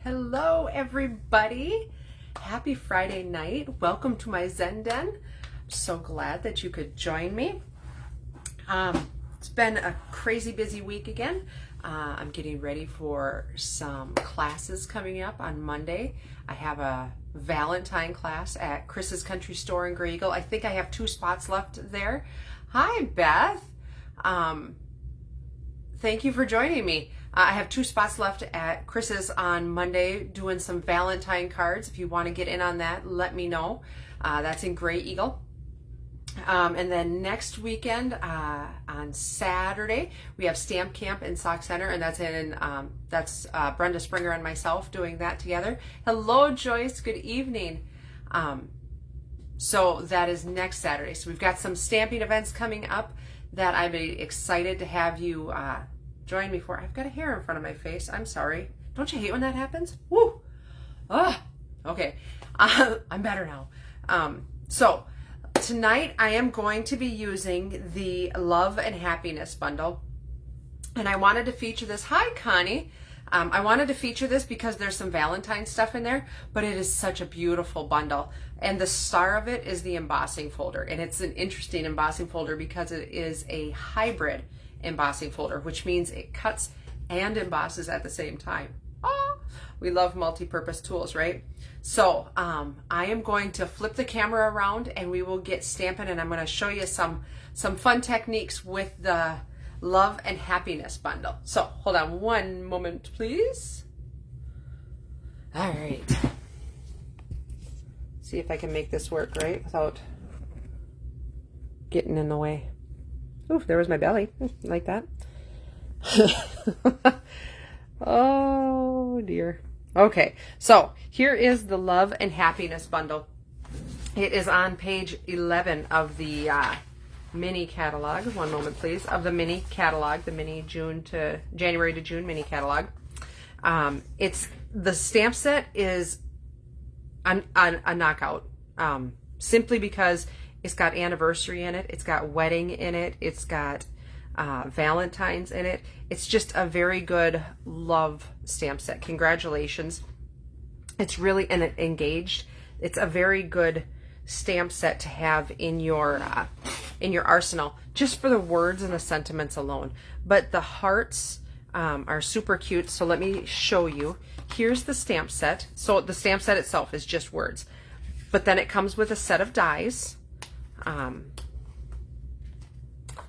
Hello everybody. Happy Friday night. Welcome to my Zen Den. I'm so glad that you could join me. It's been a crazy busy week again. I'm getting ready for some classes coming up on Monday. I have a Valentine class at Chris's Country Store in Grey Eagle. I think I have 2 spots left there. Hi Beth. Thank you for joining me. I have 2 spots left at Chris's on Monday doing some Valentine cards. If you want to get in on that, let me know. That's in Grey Eagle. And then next weekend on Saturday, we have Stamp Camp in Sauk Center, and that's Brenda Springer and myself doing that together. Hello, Joyce. Good evening. So that is next Saturday. So we've got some stamping events coming up that I'm excited to have you join me for. I've got a hair in front of my face. I'm sorry. Don't you hate when that happens? Woo! Okay. I'm better now. So tonight I am going to be using the Love and Happiness bundle. And I wanted to feature this. Hi, Connie. I wanted to feature this because there's some Valentine stuff in there, but it is such a beautiful bundle. And the star of it is the embossing folder. And it's an interesting embossing folder because it is a hybrid embossing folder, which means it cuts and embosses at the same time. We love multi-purpose tools, right? So I am going to flip the camera around and we will get stamping, and I'm going to show you some fun techniques with the Love and Happiness bundle. So hold on one moment, please. All right. See if I can make this work right without getting in the way. Ooh, there was my belly. Like that. Oh dear. Okay, so here is the Love and Happiness bundle. It is on page 11 of the mini catalog. One moment, please. Of the mini catalog, the mini January to June mini catalog. It's the stamp set is a knockout. Simply because it's got anniversary in it, it's got wedding in it, it's got Valentine's in it. It's just a very good love stamp set. Congratulations. It's really engaged. It's a very good stamp set to have in your arsenal, just for the words and the sentiments alone. But the hearts are super cute. So let me show you. Here's the stamp set. So the stamp set itself is just words, but then it comes with a set of dies.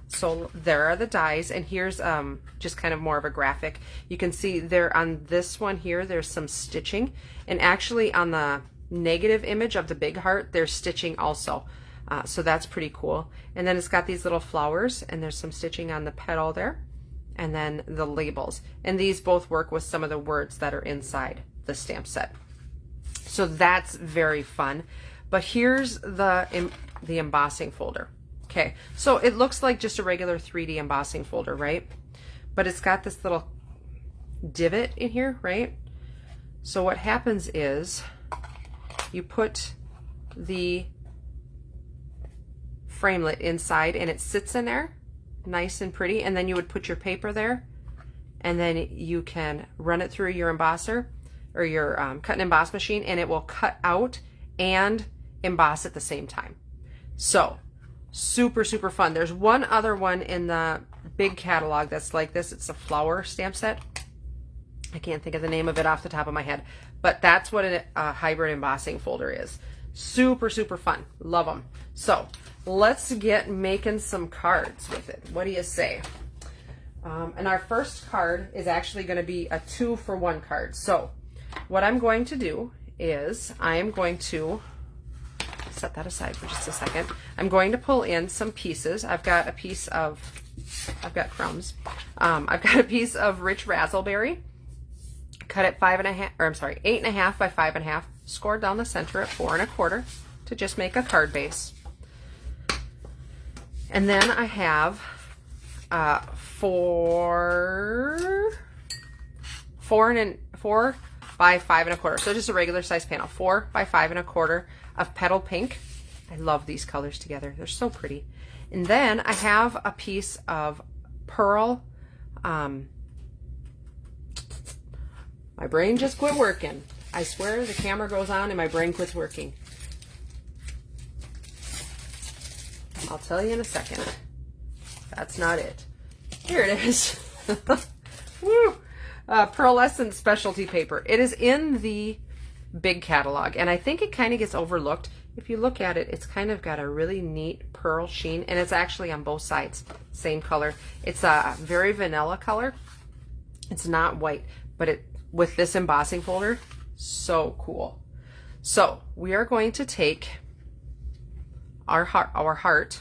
So there are the dies, and here's just kind of more of a graphic. You can see there on this one here, there's some stitching, and actually on the negative image of the big heart, there's stitching also. So that's pretty cool. And then it's got these little flowers, and there's some stitching on the petal there, and then the labels. And these both work with some of the words that are inside the stamp set. So that's very fun. But here's the embossing folder. Okay, so it looks like just a regular 3D embossing folder, right? But it's got this little divot in here, right? So what happens is you put the framelit inside and it sits in there nice and pretty, and then you would put your paper there, and then you can run it through your embosser or your cut and emboss machine, and it will cut out and emboss at the same time. So super fun. There's one other one in the big catalog that's like this. It's a flower stamp set. I can't think of the name of it off the top of my head, but that's what a hybrid embossing folder is. Super fun. Love them. So let's get making some cards with it. What do you say? And our first card is actually going to be a 2-for-1 card. So what I'm going to do is I am going to set that aside for just a second. I'm going to pull in some pieces. I've got crumbs. I've got a piece of rich razzleberry, cut it 8.5 by 5.5, scored down the center at 4 1/4 to just make a card base. And then I have 4 by 5 1/4. So just a regular size panel, 4 by 5 1/4 of petal pink. I love these colors together. They're so pretty. And then I have a piece of pearl My brain just quit working. I swear the camera goes on and my brain quits working. I'll tell you in a second. That's not it. Here it is. Woo! Pearlescent specialty paper. It is in the big catalog, and I think it kind of gets overlooked. If you look at it, it's kind of got a really neat pearl sheen, and it's actually on both sides, same color. It's a very vanilla color. It's not white, but it with this embossing folder, so cool. So we are going to take our heart,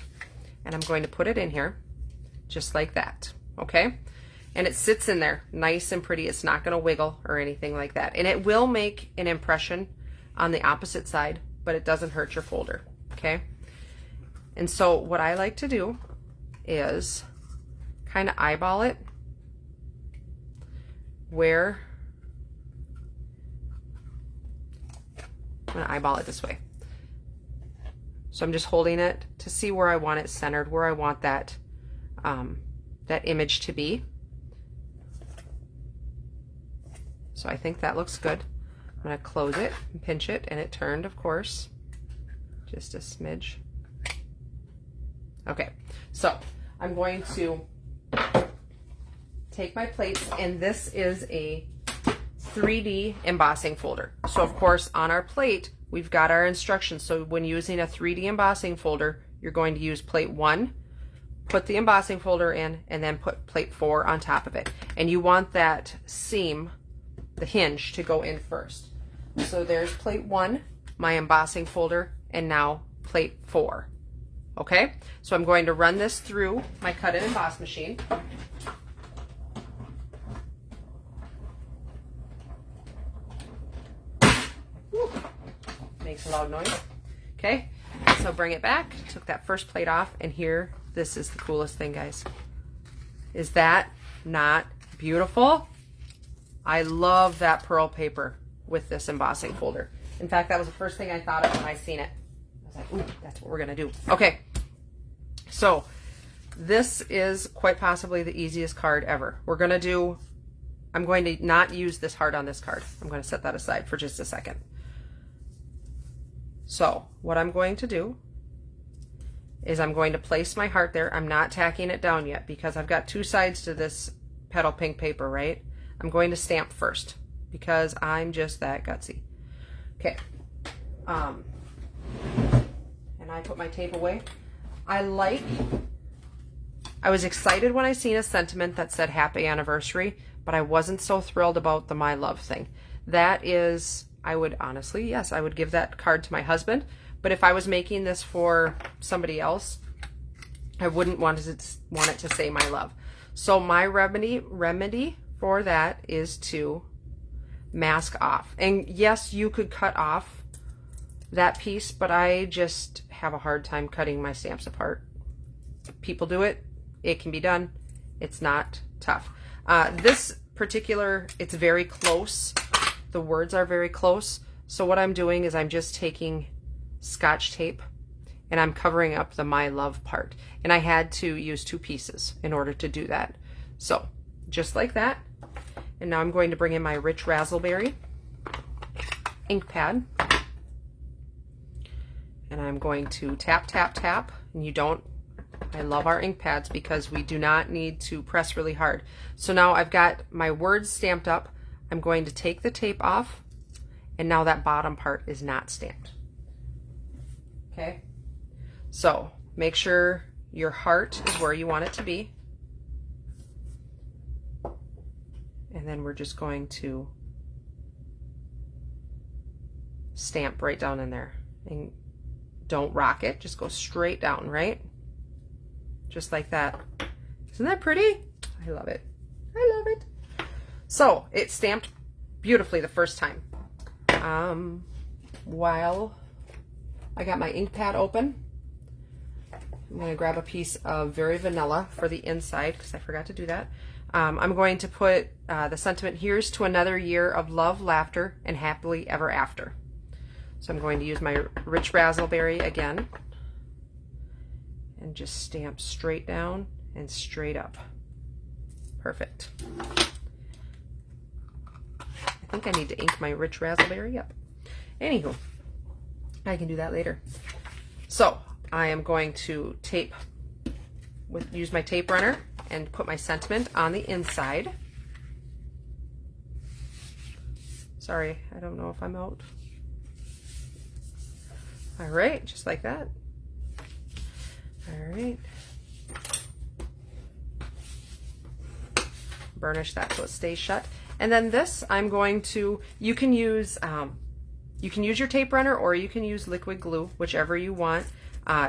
and I'm going to put it in here just like that, okay? And it sits in there nice and pretty. It's not going to wiggle or anything like that. And it will make an impression on the opposite side, but it doesn't hurt your folder, okay? And so what I like to do is kind of eyeball it where, I'm going to eyeball it this way. So I'm just holding it to see where I want it centered, where I want that, that image to be. So I think that looks good. I'm going to close it and pinch it, and it turned, of course, just a smidge. Okay, so I'm going to take my plates, and this is a 3D embossing folder. So of course on our plate we've got our instructions. So when using a 3D embossing folder, you're going to use plate 1, put the embossing folder in, and then put plate 4 on top of it. And you want that seam, the hinge, to go in first. So there's plate 1, my embossing folder, and now plate 4. Okay, so I'm going to run this through my cut and emboss machine. Woo. Makes a loud noise. Okay, so bring it back, took that first plate off, and here, this is the coolest thing, guys. Is that not beautiful? I love that pearl paper with this embossing folder. In fact, that was the first thing I thought of when I seen it. I was like, ooh, that's what we're gonna do. Okay, so this is quite possibly the easiest card ever. We're gonna do, I'm going to not use this heart on this card. I'm gonna set that aside for just a second. So what I'm going to do is I'm going to place my heart there. I'm not tacking it down yet because I've got 2 sides to this petal pink paper, right? I'm going to stamp first because I'm just that gutsy. Okay. And I put my tape away. I was excited when I seen a sentiment that said happy anniversary, but I wasn't so thrilled about the my love thing. That is, I would honestly, yes, I would give that card to my husband, but if I was making this for somebody else, I wouldn't want it to say my love. So my remedy for that is to mask off. And yes, you could cut off that piece, but I just have a hard time cutting my stamps apart. People do it. It can be done. It's not tough. This particular, it's very close. The words are very close. So what I'm doing is I'm just taking Scotch tape and I'm covering up the my love part. And I had to use 2 pieces in order to do that. So just like that. And now I'm going to bring in my Rich Razzleberry ink pad. And I'm going to tap, tap, tap. And you don't, I love our ink pads because we do not need to press really hard. So now I've got my words stamped up. I'm going to take the tape off. And now that bottom part is not stamped. Okay? So make sure your heart is where you want it to be. And then we're just going to stamp right down in there. And don't rock it, just go straight down, right? Just like that. Isn't that pretty? I love it. I love it. So it stamped beautifully the first time. While I got my ink pad open, I'm going to grab a piece of Very Vanilla for the inside because I forgot to do that. I'm going to put the sentiment, here's to another year of love, laughter, and happily ever after. So I'm going to use my Rich Razzleberry again and just stamp straight down and straight up. Perfect. I think I need to ink my rich raspberry. Yep. Anywho, I can do that later. So I am going to use my tape runner and put my sentiment on the inside. Sorry, I don't know if I'm out. All right, just like that. All right. Burnish that so it stays shut. And then this, I'm going to, you can use your tape runner or you can use liquid glue, whichever you want.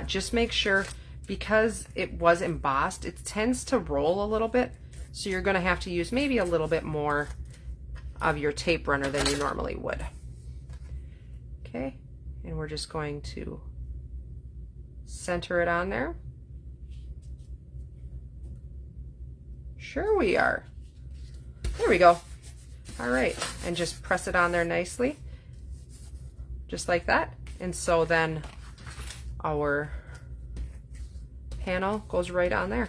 Just make sure, because it was embossed, it tends to roll a little bit. So you're gonna have to use maybe a little bit more of your tape runner than you normally would. Okay, and we're just going to center it on there. Sure we are. There we go. All right, and just press it on there nicely, just like that. And so then our panel goes right on there,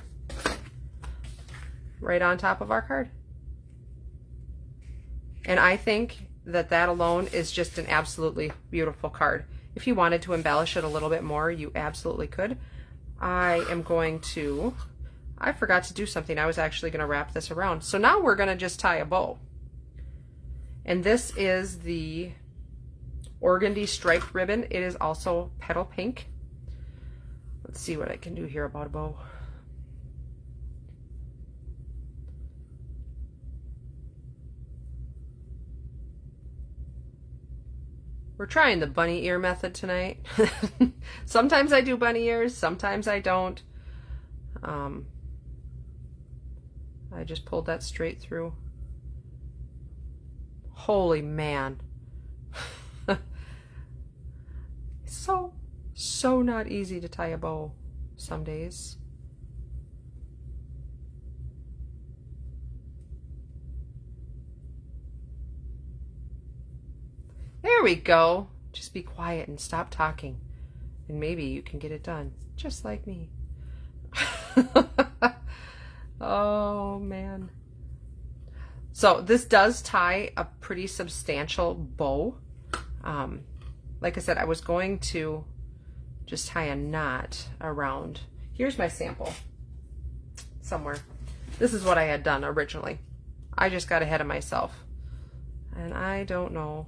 right on top of our card. And I think that that alone is just an absolutely beautiful card. If you wanted to embellish it a little bit more, you absolutely could. I forgot to do something. I was actually going to wrap this around. So now we're going to just tie a bow. And this is the organdy striped ribbon. It is also petal pink. Let's see what I can do here about a bow. We're trying the bunny ear method tonight. Sometimes I do bunny ears, sometimes I don't. I just pulled that straight through. Holy man. So not easy to tie a bow some days. There we go. Just be quiet and stop talking, and maybe you can get it done, just like me. Oh man. So this does tie a pretty substantial bow. Like I said, I was going to just tie a knot around. Here's my sample somewhere. This is what I had done originally. I just got ahead of myself, and I don't know.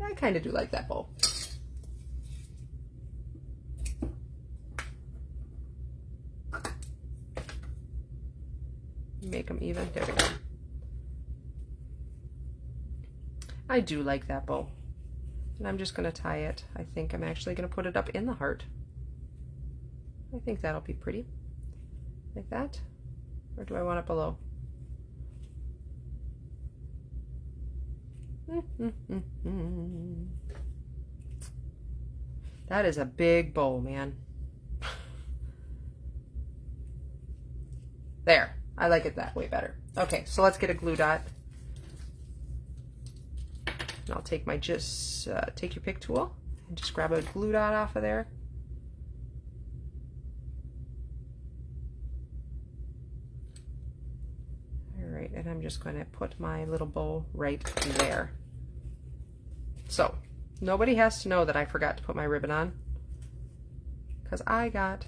I kind of do like that bow. Make them even. There we go. I do like that bow. And I'm just going to tie it. I think I'm actually going to put it up in the heart. I think that'll be pretty. Like that. Or do I want it below? That is a big bow, man. There. I like it that way better. Okay, so let's get a glue dot. And I'll take my take your pick tool and just grab a glue dot off of there. All right, and I'm just going to put my little bow right there. So nobody has to know that I forgot to put my ribbon on, because I got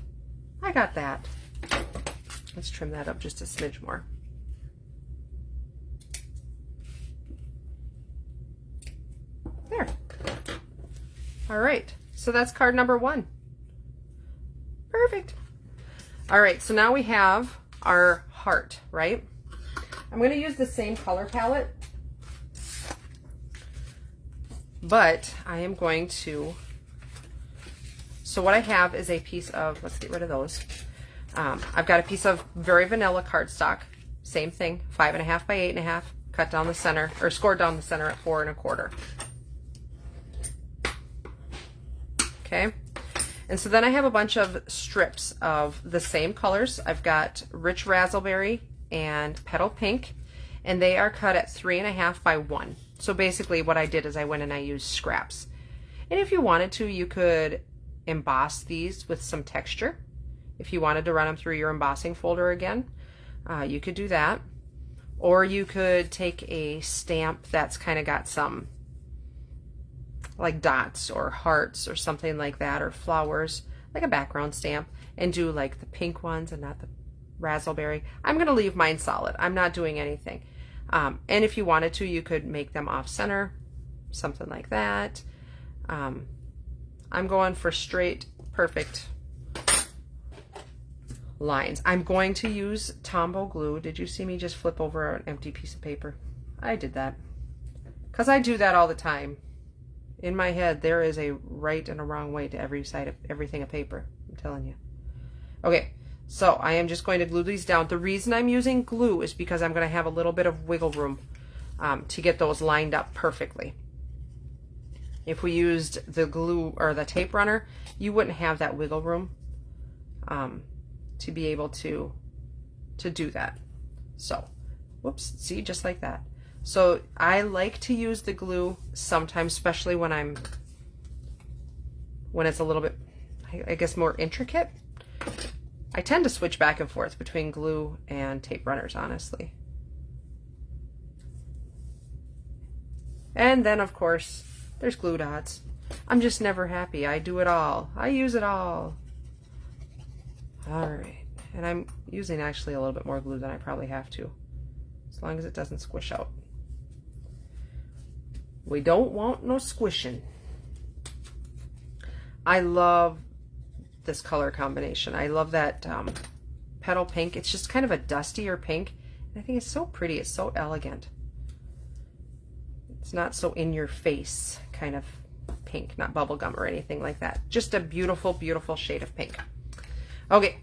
that. Let's trim that up just a smidge more. There. All right, so that's card number 1. Perfect. All right, so now we have our heart, right? I'm going to use the same color palette, but I am going to, so what I have is a piece of, let's get rid of those. I've got a piece of very vanilla cardstock, same thing, 5.5 by 8.5, cut down the center, or scored down the center at 4 1/4. Okay, and so then I have a bunch of strips of the same colors. I've got rich raspberry and petal pink, and they are cut at 3.5 by 1. So basically what I did is I went and I used scraps. And if you wanted to, you could emboss these with some texture. If you wanted to run them through your embossing folder again, you could do that. Or you could take a stamp that's kind of got some like dots or hearts or something like that, or flowers, like a background stamp, and do like the pink ones and not the raspberry. I'm going to leave mine solid. I'm not doing anything. And if you wanted to, you could make them off center, something like that. I'm going for straight, perfect lines. I'm going to use Tombow glue. Did you see me just flip over an empty piece of paper? I did that because I do that all the time. In my head, there is a right and a wrong way to every side of everything of paper. I'm telling you. Okay, so I am just going to glue these down. The reason I'm using glue is because I'm going to have a little bit of wiggle room to get those lined up perfectly. If we used the glue or the tape runner, you wouldn't have that wiggle room to be able to do that. So, whoops, see, just like that. So I like to use the glue sometimes, especially when it's a little bit, I guess, more intricate. I tend to switch back and forth between glue and tape runners, honestly. And then, of course, there's glue dots. I'm just never happy. I do it all. I use it all. All right. And I'm using actually a little bit more glue than I probably have to, as long as it doesn't squish out. We don't want no squishing. I love this color combination. I love that petal pink. It's just kind of a dustier pink. And I think it's so pretty. It's so elegant. It's not so in your face kind of pink, not bubblegum or anything like that. Just a beautiful, beautiful shade of pink. Okay,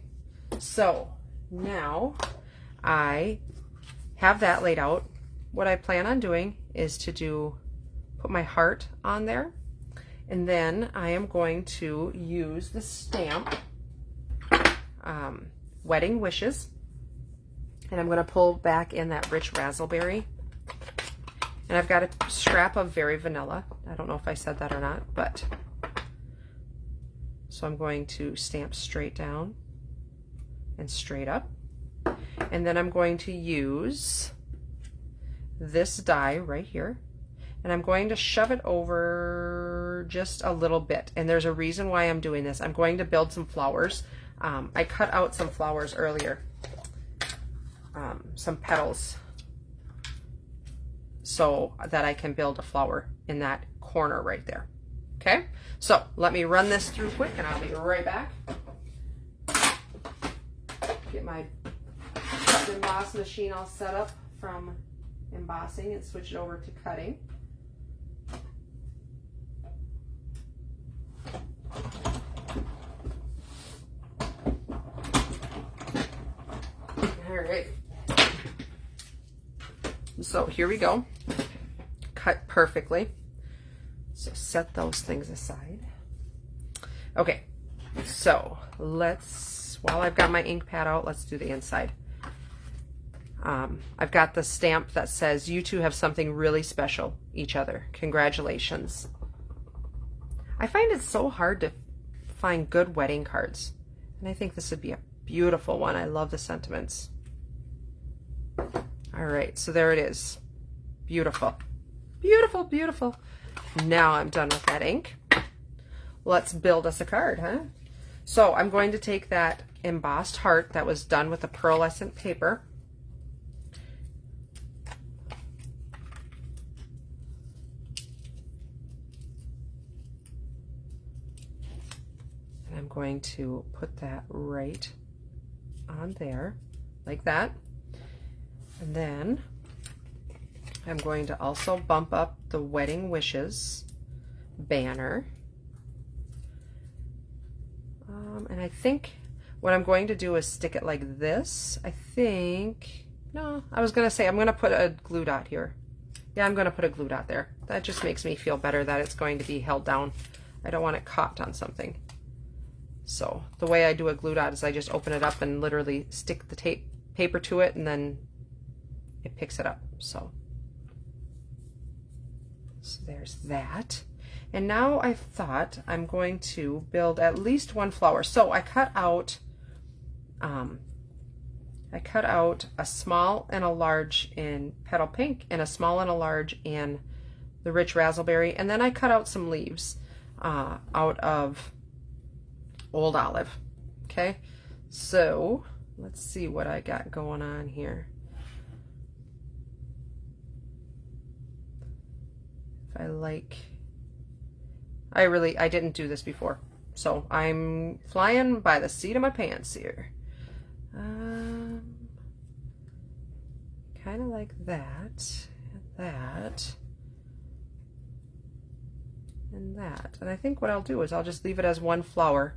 so now I have that laid out. What I plan on doing is to put my heart on there, and then I am going to use the stamp Wedding Wishes, and I'm going to pull back in that rich raspberry. And I've got a scrap of Very Vanilla. I don't know if I said that or not, but so I'm going to stamp straight down and straight up. And then I'm going to use this die right here, and I'm going to shove it over just a little bit. And there's a reason why I'm doing this. I'm going to build some flowers. I cut out some flowers earlier, some petals, so that I can build a flower in that corner right there. Okay, so let me run this through quick and I'll be right back. Get my cut and emboss machine all set up from embossing and switch it over to cutting. All right. So here we go. Cut perfectly. So set those things aside. Okay, so let's, while I've got my ink pad out, let's do the inside. I've got the stamp that says, "You two have something really special, each other. Congratulations." I find it so hard to find good wedding cards, and I think this would be a beautiful one. I love the sentiments. All right, so there it is. Beautiful. Beautiful, beautiful. Now I'm done with that ink. Let's build us a card, huh? So I'm going to take that embossed heart that was done with the pearlescent paper. And I'm going to put that right on there, like that. And then I'm going to also bump up the Wedding Wishes banner. And I think what I'm going to do is stick it like this. I think, no, I was going to say I'm going to put a glue dot here. Yeah, I'm going to put a glue dot there. That just makes me feel better that it's going to be held down. I don't want it caught on something. So the way I do a glue dot is I just open it up and literally stick the paper to it, and then it picks it up. So there's that. And now I thought I'm going to build at least one flower. So I cut out I cut out a small and a large in Petal Pink and a small and a large in the Rich Razzleberry, and then I cut out some leaves out of Old Olive. Okay, so let's see what I got going on here. If I didn't do this before, so I'm flying by the seat of my pants here. Kind of like that, and that. And I think what I'll do is I'll just leave it as one flower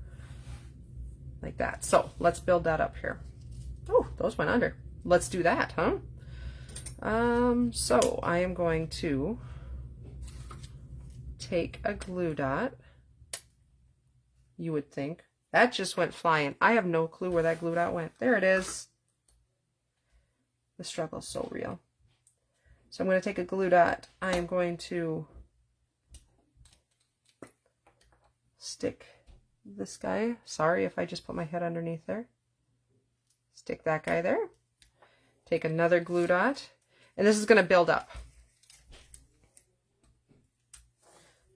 like that. So let's build that up here. Oh, those went under. Let's do that, huh? So I am going to take a glue dot. You would think. That just went flying. I have no clue where that glue dot went. There it is. The struggle is so real. So I'm going to take a glue dot. I am going to stick this guy. Sorry if I just put my head underneath there. Stick that guy there. Take another glue dot. And this is going to build up.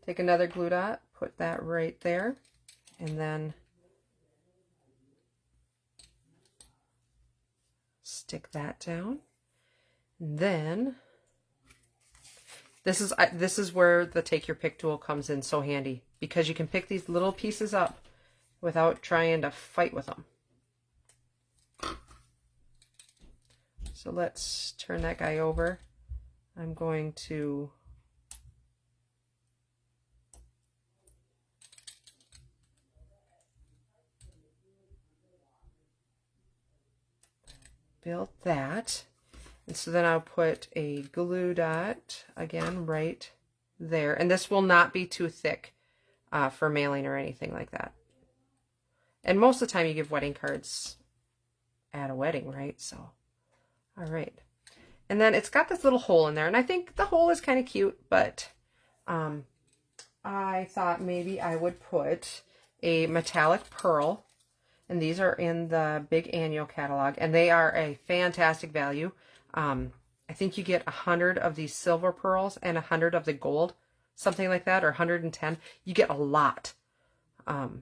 Take another glue dot. Put that right there. And then stick that down. And then this is where the take your pick tool comes in so handy, because you can pick these little pieces up without trying to fight with them. So let's turn that guy over. I'm going to build that. And so then I'll put a glue dot again right there. And this will not be too thick for mailing or anything like that. And most of the time you give wedding cards at a wedding, right? So, all right. And then it's got this little hole in there. And I think the hole is kind of cute, but I thought maybe I would put a metallic pearl. And these are in the Big Annual catalog, and they are a fantastic value. I think you get 100 of these silver pearls and 100 of the gold, something like that, or 110. You get a lot of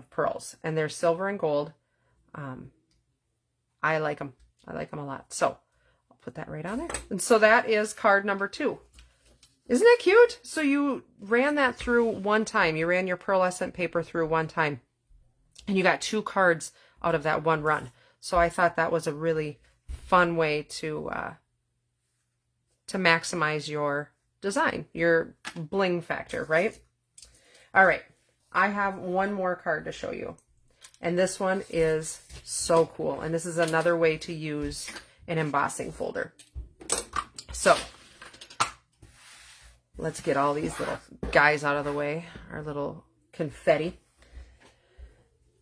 pearls, and they're silver and gold. I like them. I like them a lot. So I'll put that right on there. And so that is card number 2. Isn't that cute? So you ran that through one time. You ran your pearlescent paper through one time. And you got 2 cards out of that one run. So I thought that was a really fun way to maximize your design, your bling factor, right? All right, I have one more card to show you. And this one is so cool. And this is another way to use an embossing folder. So let's get all these little guys out of the way, our little confetti.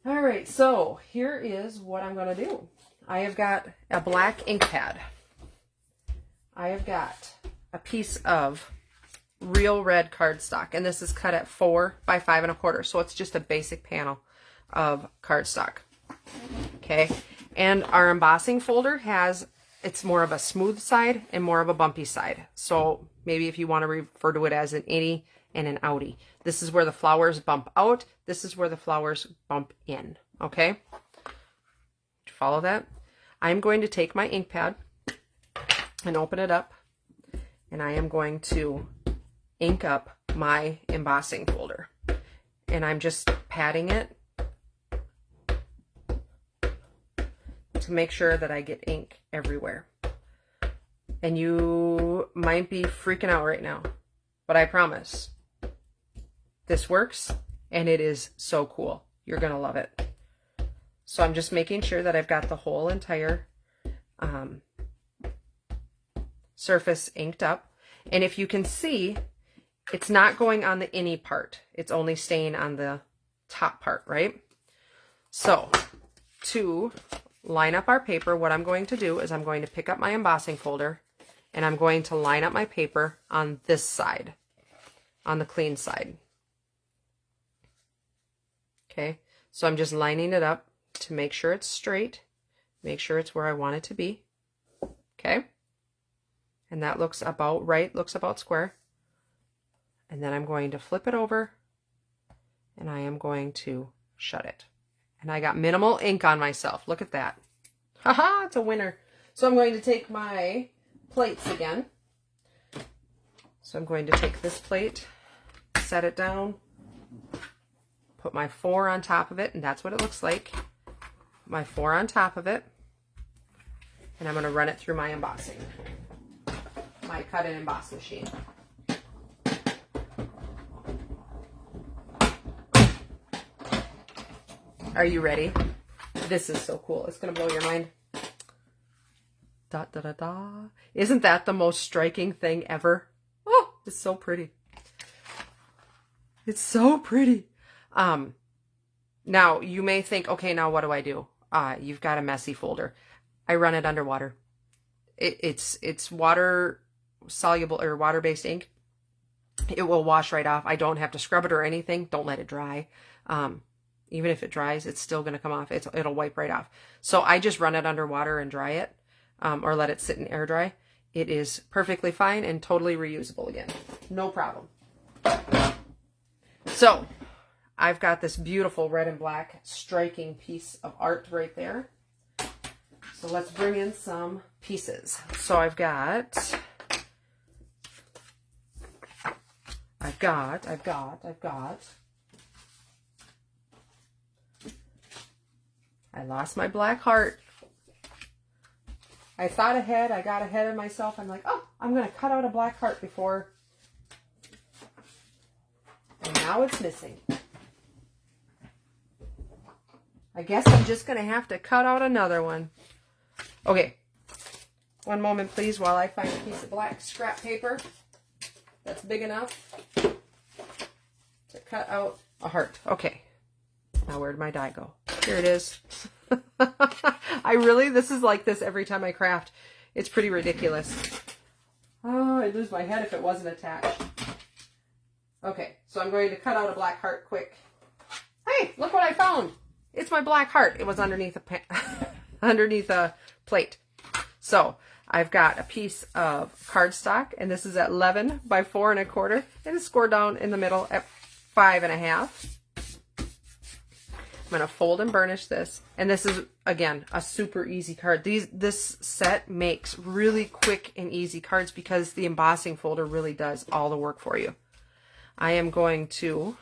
All right, so here is what I'm going to do. I have got a black ink pad. I have got a piece of real red cardstock, and this is cut at 4 by 5 1/4, so it's just a basic panel of cardstock. Okay, and our embossing folder it's more of a smooth side and more of a bumpy side. So maybe if you want to refer to it as an innie and an outie. This is where the flowers bump out. This is where the flowers bump in. Okay? Follow that? I'm going to take my ink pad and open it up, and I am going to ink up my embossing folder. And I'm just patting it to make sure that I get ink everywhere. And you might be freaking out right now, but I promise this works, and it is so cool. You're going to love it. So I'm just making sure that I've got the whole entire surface inked up. And if you can see, it's not going on the innie part. It's only staying on the top part, right? So to line up our paper, what I'm going to do is I'm going to pick up my embossing folder, and I'm going to line up my paper on this side, on the clean side. Okay, so I'm just lining it up to make sure it's straight, Make sure it's where I want it to be. Okay. And that looks about right, looks about square. And then I'm going to flip it over and I am going to shut it. And I got minimal ink on myself. Look at that. Haha, it's a winner. So I'm going to take my plates again. So I'm going to take this plate, set it down, put my 4 on top of it, and that's what it looks like. My 4 on top of it. And I'm going to run it through my embossing. My cut and emboss machine. Are you ready? This is so cool. It's going to blow your mind. Da, da, da, da. Isn't that the most striking thing ever? Oh, it's so pretty. It's so pretty. Now you may think, okay, now what do I do? You've got a messy folder. I run it underwater. It's water soluble or water-based ink. It will wash right off. I don't have to scrub it or anything. Don't let it dry. Even if it dries, it's still going to come off. It'll wipe right off. So I just run it underwater and dry it, or let it sit in air dry. It is perfectly fine and totally reusable again. No problem. So I've got this beautiful red and black striking piece of art right there. So let's bring in some pieces. So I've got I lost my black heart. I thought ahead. I got ahead of myself. I'm like, oh, I'm going to cut out a black heart before. And now it's missing. I guess I'm just going to have to cut out another one. Okay. One moment, please, while I find a piece of black scrap paper that's big enough to cut out a heart. Okay. Now where'd my die go? Here it is. This is like this every time I craft. It's pretty ridiculous. Oh, I'd lose my head if it wasn't attached. Okay, so I'm going to cut out a black heart quick. Hey, look what I found. It's my black heart. It was underneath a plate. So I've got a piece of cardstock, and this is at 11 by 4 1/4, and it's scored down in the middle at 5 1/2. I'm going to fold and burnish this. And this is, again, a super easy card. This set makes really quick and easy cards because the embossing folder really does all the work for you. I am going to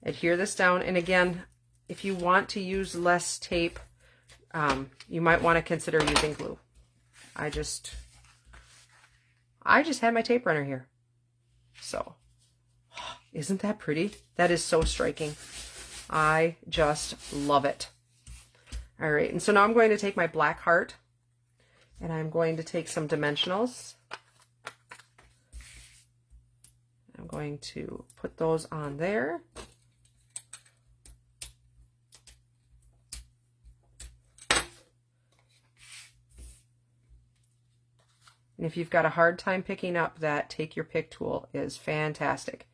adhere this down. And again, if you want to use less tape, you might want to consider using glue. I just had my tape runner here. So, isn't that pretty? That is so striking. I just love it. All right, and so now I'm going to take my black heart and I'm going to take some dimensionals. I'm going to put those on there. And if you've got a hard time picking up that take your pick tool is fantastic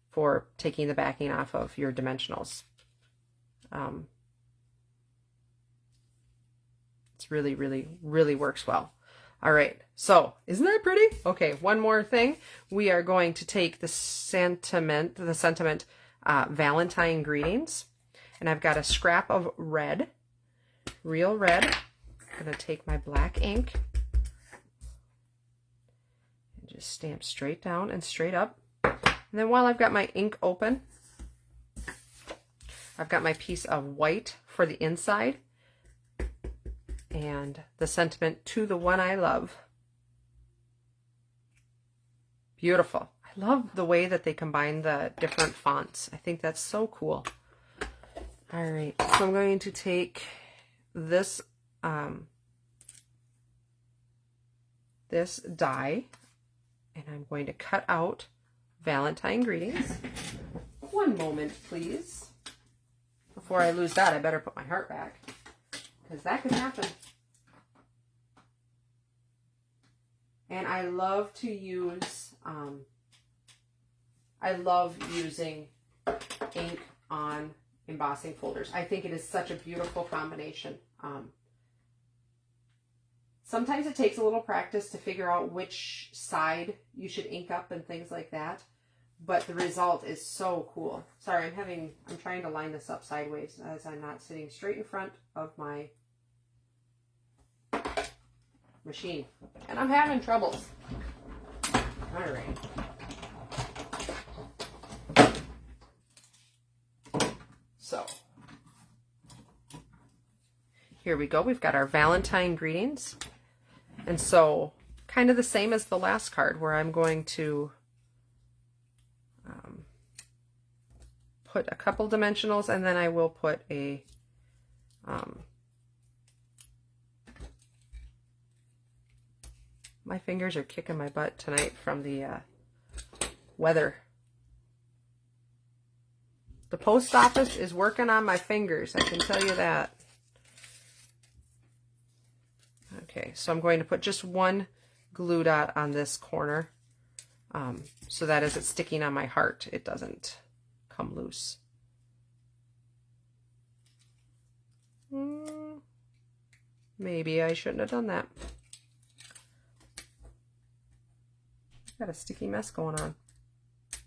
for taking the backing off of your dimensionals. It's really, really, really works well. All right, so isn't that pretty? Okay, one more thing. We are going to take the sentiment Valentine Greetings, and I've got a scrap of red, real red. I'm going to take my black ink and just stamp straight down and straight up. And then while I've got my ink open, I've got my piece of white for the inside and the sentiment to the one I love. Beautiful. I love the way that they combine the different fonts. I think that's so cool. All right, so I'm going to take this this die and I'm going to cut out Valentine Greetings. One moment, please. Before I lose that, I better put my heart back, because that could happen. And I love to use, I love using ink on embossing folders. I think it is such a beautiful combination. Sometimes it takes a little practice to figure out which side you should ink up and things like that. But the result is so cool. Sorry, I'm trying to line this up sideways as I'm not sitting straight in front of my machine. And I'm having troubles. All right. So, here we go. We've got our Valentine Greetings. And so, kind of the same as the last card, where I'm going to put a couple dimensionals, and then I will put a my fingers are kicking my butt tonight from the weather. The post office is working on my fingers, I can tell you that. Okay, so I'm going to put just one glue dot on this corner, so that as it's sticking on my heart, it doesn't come loose. Maybe I shouldn't have done that. Got a sticky mess going on. Let's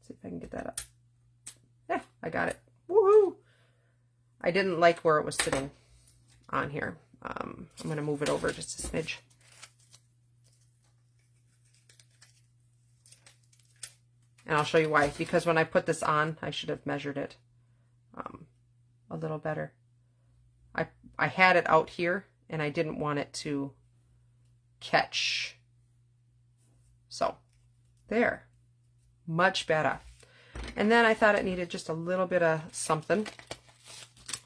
see if I can get that up. Yeah, I got it. Woohoo! I didn't like where it was sitting on here. I'm going to move it over just a smidge. And I'll show you why. Because when I put this on, I should have measured it a little better. I had it out here, and I didn't want it to catch. So, there. Much better. And then I thought it needed just a little bit of something.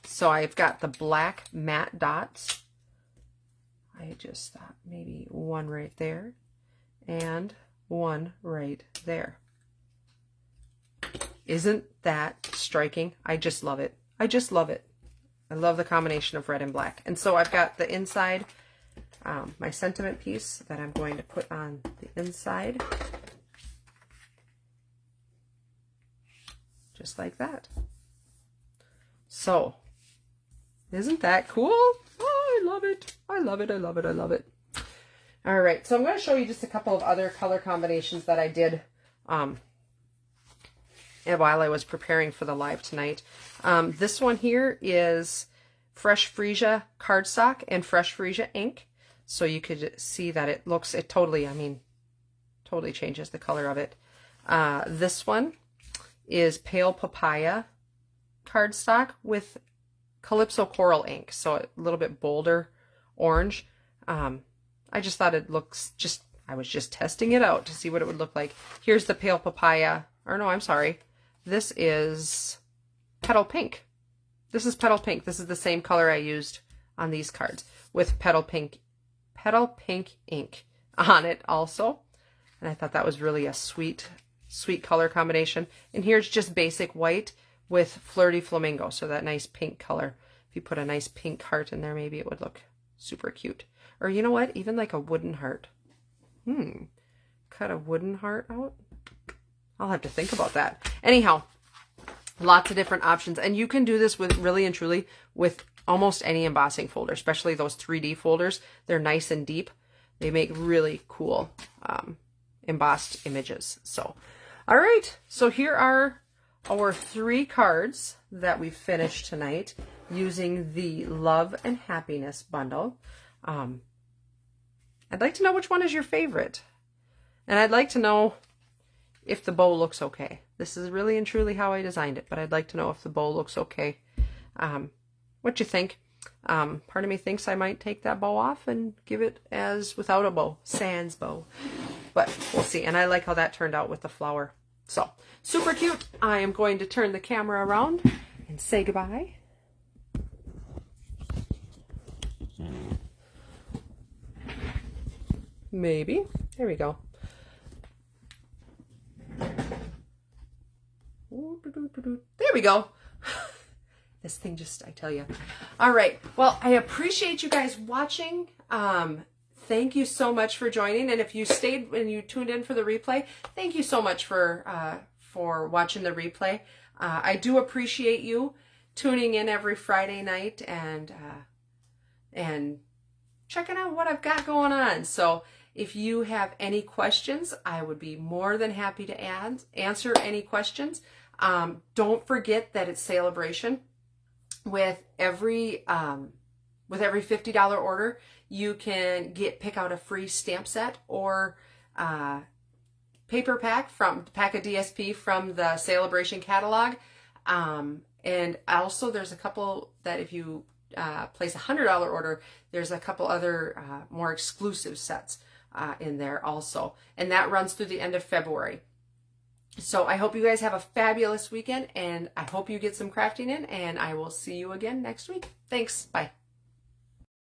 So I've got the black matte dots. I just thought maybe one right there and one right there. Isn't that striking? I just love it. I just love it. I love the combination of red and black. And so I've got the inside, my sentiment piece that I'm going to put on the inside. Just like that. So, isn't that cool? Oh, I love it. I love it. I love it. I love it. All right. So I'm going to show you just a couple of other color combinations that I did while I was preparing for the live tonight. This one here is Fresh Freesia cardstock and Fresh Freesia ink. So you could see that it totally changes the color of it. This one is Pale Papaya cardstock with Calypso Coral ink. So a little bit bolder orange. I just thought it looks I was just testing it out to see what it would look like. Here's the Pale Papaya, or no, I'm sorry. This is Petal Pink. This is Petal Pink. This is the same color I used on these cards with Petal Pink ink on it also. And I thought that was really a sweet color combination. And here's just basic white with Flirty Flamingo. So that nice pink color. If you put a nice pink heart in there, maybe it would look super cute. Or you know what? Even like a wooden heart. Cut a wooden heart out. I'll have to think about that. Anyhow, lots of different options. And you can do this with really and truly with almost any embossing folder, especially those 3D folders. They're nice and deep. They make really cool embossed images. So, all right. So here are our 3 cards that we finished tonight using the Love and Happiness bundle. I'd like to know which one is your favorite. And I'd like to know if the bow looks okay. This is really and truly how I designed it, but I'd like to know if the bow looks okay. What you think? Part of me thinks I might take that bow off and give it as without a bow, sans bow. But we'll see. And I like how that turned out with the flower. So, super cute. I am going to turn the camera around and say goodbye. Maybe. There we go. There we go. This thing just, I tell you. All right. Well, I appreciate you guys watching. Thank you so much for joining. And if you stayed and you tuned in for the replay, thank you so much for watching the replay. I do appreciate you tuning in every Friday night and checking out what I've got going on. So if you have any questions, I would be more than happy to answer any questions. Don't forget that it's Celebration. With every $50 order, you can pick out a free stamp set or paper pack of DSP from the Celebration catalog. And also there's a couple that if you place a $100 order, there's a couple other more exclusive sets in there also. And that runs through the end of February. So I hope you guys have a fabulous weekend, and I hope you get some crafting in, and I will see you again next week. Thanks. Bye.